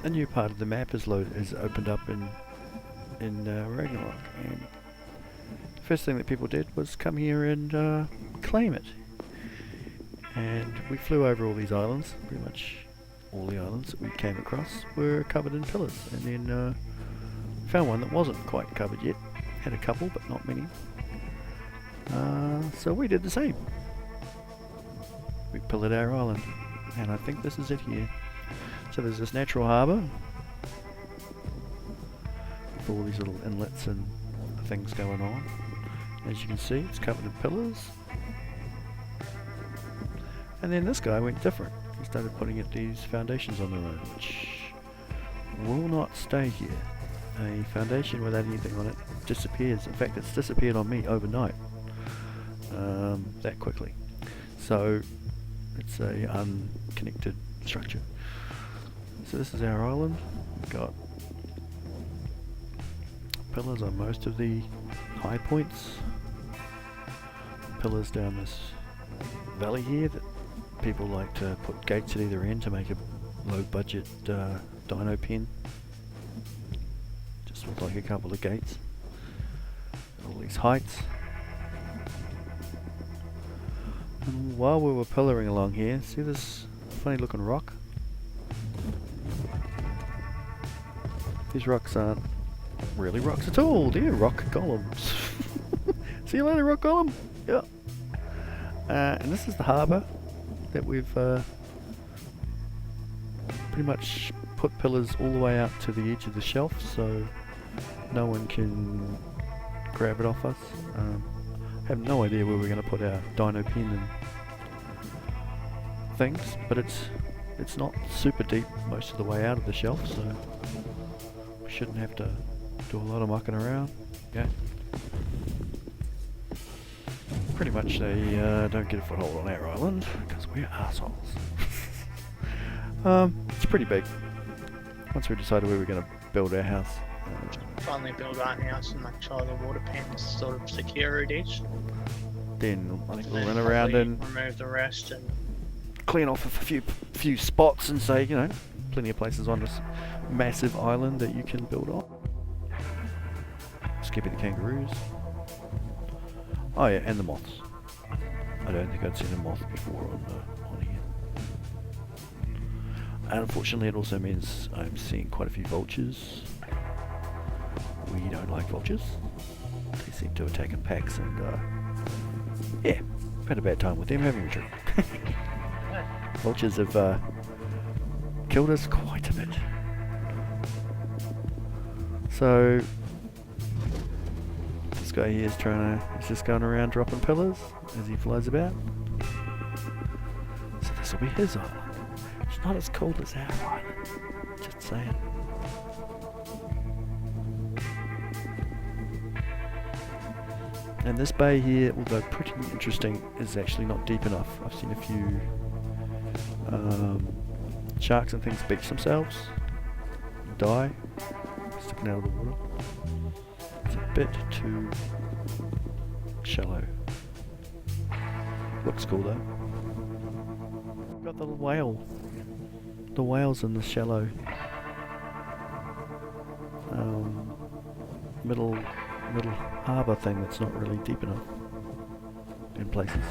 a new part of the map is opened up in Ragnarok, and the first thing that people did was come here and claim it. And we flew over all these islands. Pretty much all the islands that we came across were covered in pillars, and then found one that wasn't quite covered yet. Had a couple, but not many. So we did the same. We pillared our island, and I think this is it here. So there's this natural harbour with all these little inlets and things going on. As you can see, it's covered in pillars. And then this guy went different. He started putting it these foundations on the road, which will not stay here. A foundation without anything on it disappears. In fact, it's disappeared on me overnight. That quickly. So it's a unconnected structure. So this is our island. We've got pillars on most of the high points. Pillars down this valley here that people like to put gates at either end to make a low budget dino pen. Just with like a couple of gates. All these heights. And while we were pillaring along here, see this funny looking rock? These rocks aren't really rocks at all, they're rock columns. See you later, rock column! Yeah. And this is the harbour that we've pretty much put pillars all the way out to the edge of the shelf so no one can grab it off us. I have no idea where we're going to put our dino pen and things, but it's not super deep most of the way out of the shelf, so we shouldn't have to do a lot of mucking around. Yeah. Pretty much they don't get a foothold on our island because we're assholes. It's pretty big. Once we decided where we're going to build our house. Finally build our house and make sure the water pen's sort of secure it is. Then I think we'll Then run around probably and remove the rest and clean off a few spots and say, you know, plenty of places on this massive island that you can build on. Skippy the kangaroos. Oh yeah, and the moths. I don't think I'd seen a moth before on here. And unfortunately it also means I'm seeing quite a few vultures. We don't like vultures. They seem to attack in packs and yeah, we've had a bad time with them, haven't we, Drew? Vultures have killed us quite a bit. So this guy here is he's just going around dropping pillars as he flies about. So this will be his island. It's not as cold as our island. Just saying. And this bay here, although pretty interesting, is actually not deep enough. I've seen a few sharks and things beach themselves, die, sticking out of the water. It's a bit too shallow. Looks cool though. Got the whale. The whale's in the shallow middle harbour thing that's not really deep enough in places.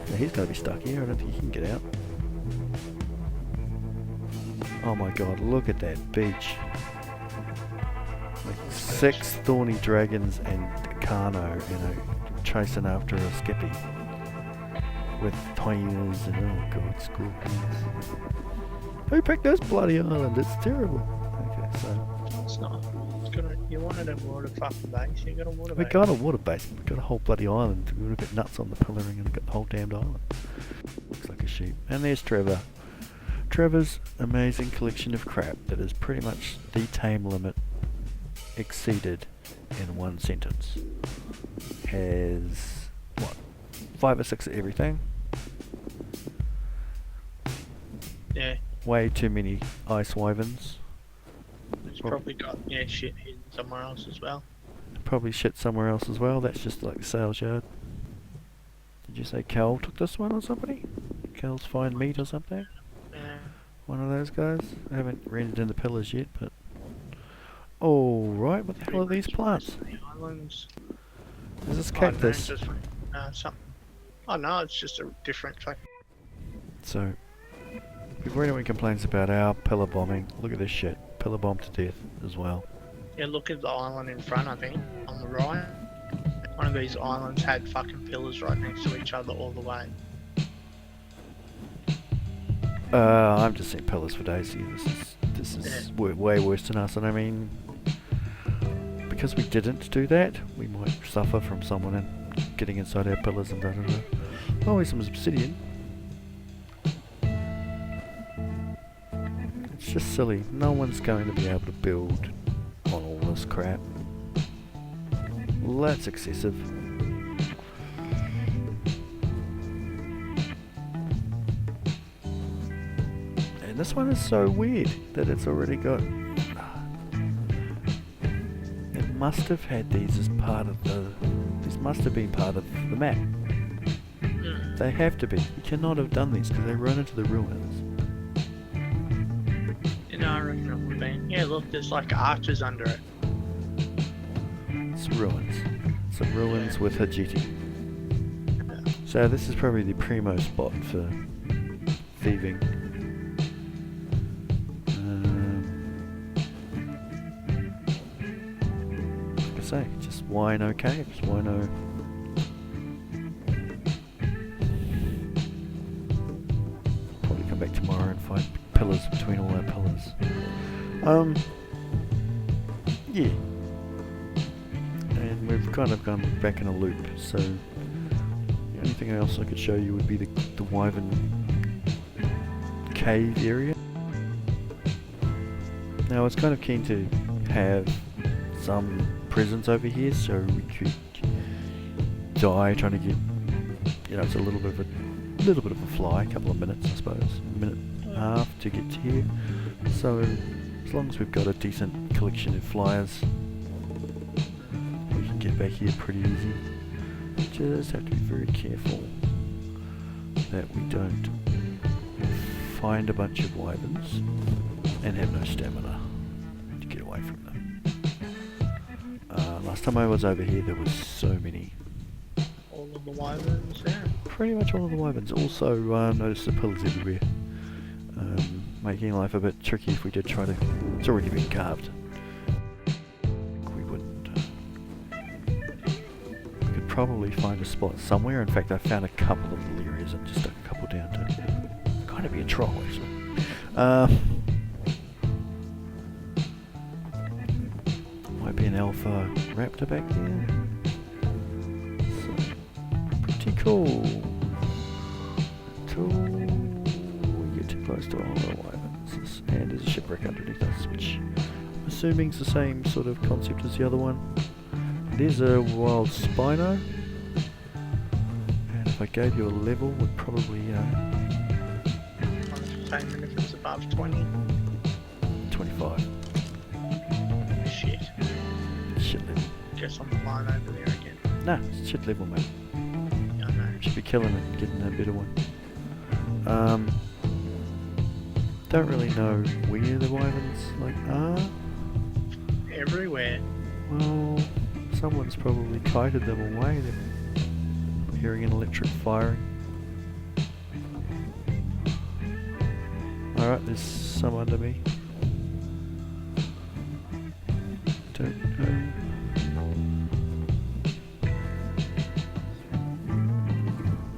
Now he's going to be stuck here. I don't think he can get out. Oh my god, look at that beach. Like 6 thorny dragons and Kano, you know, chasing after a Skippy. With hyenas and oh god, scorpions. Who picked this bloody island? It's terrible. Okay, so it's not. You wanted a water fucking base, you got a water base. we got a water base, we got a whole bloody island. We would have got nuts on the pillaring and got the whole damned island. Looks like a sheep. And there's Trevor. Trevor's amazing collection of crap that is pretty much the tame limit exceeded in one sentence. Has, what, 5 or 6 of everything? Yeah. Way too many ice wyverns. It's probably got shit hidden somewhere else as well. Probably shit somewhere else as well. That's just like the sales yard. Did you say Cal took this one or somebody? Cal's fine meat or something? Yeah. One of those guys. I haven't rendered in the pillars yet, but... Oh, right, what the hell are these plants? The islands. Is this I don't know, cactus? just something. Oh no, it's just a different fucking. So, before anyone complains about our pillar bombing, look at this shit. Pillar bomb to death as well. Yeah, look at the island in front. I think on the right. One of these islands had fucking pillars right next to each other all the way. I'm just seeing pillars for days here. This is way worse than us, and I mean, because we didn't do that, we might suffer from someone getting inside our pillars and da da da. Oh, here's some obsidian. It's just silly. No one's going to be able to build on all this crap. That's excessive. And this one is so weird that it's already got... It must have had these as part of the... These must have been part of the map. They have to be. You cannot have done these because they run into the ruins. You know, I reckon it would have been. Yeah, look, there's like arches under it. It's ruins. Some ruins with Hajiti. So this is probably the primo spot for thieving. Like I say, just why no caves? Why no... Probably come back tomorrow and find pillars between all our pillars. Yeah. And we've kind of gone back in a loop, so the only thing else I could show you would be the Wyveern cave area. Now I was kind of keen to have some presence over here, so we could die trying to get, you know, it's a little bit of a fly, a couple of minutes I suppose, a minute and a half to get to here. So as long as we've got a decent collection of flyers, we can get back here pretty easy. Just have to be very careful that we don't find a bunch of wyverns and have no stamina to get away from them. Last time I was over here there was so many. All of the wyverns there. Pretty much all of the wyverns. Also noticed the pillars everywhere. Making life a bit tricky if we did try to... It's already been carved. We wouldn't... we could probably find a spot somewhere. In fact, I found a couple of little areas and just stuck a couple down to kind of be a troll, actually. Might be an alpha raptor back there. So, pretty cool. Until we get too close to all the wyverns. And there's a shipwreck underneath us, which I'm assuming is the same sort of concept as the other one. There's a wild Spino. And if I gave you a level, would probably... Entertainment if it's above 20. 25. Shit. Shit level. Guess I'm flying over there again. Nah, it's shit level, mate. Yeah, I know. Should be killing it and getting a better one. Don't really know where the wyverns are. Everywhere. Well, someone's probably kited them away. I'm hearing an electric firing. Alright, there's some under me. Don't know.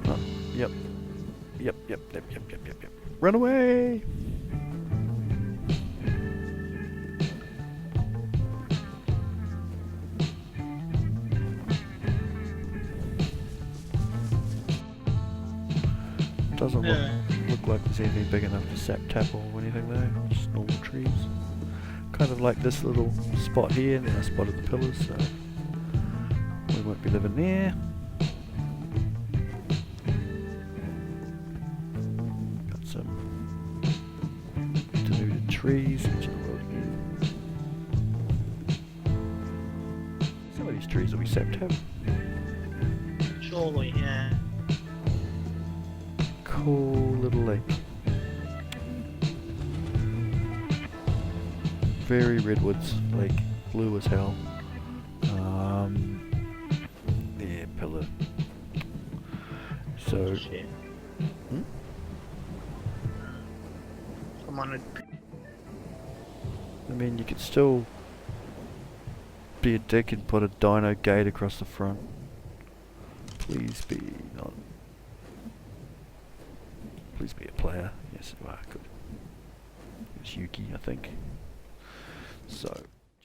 Oh, yep. Yep. Run away! Doesn't look like there's anything big enough to sap tap or anything there, just normal trees. Kind of like this little spot here, and then I spotted the pillars, so we won't be living there. Got some denuded trees, which are the world again. Some of these trees will be sap tap. Surely, yeah. Cool little lake. very redwoods, like blue as hell. Yeah, pillar. So, Shit. hmm? I'm on a. I mean, you could still be a dick and put a dino gate across the front. Please be not. Please be a player. Yes, you are. Good. It's Yuki, I think. So.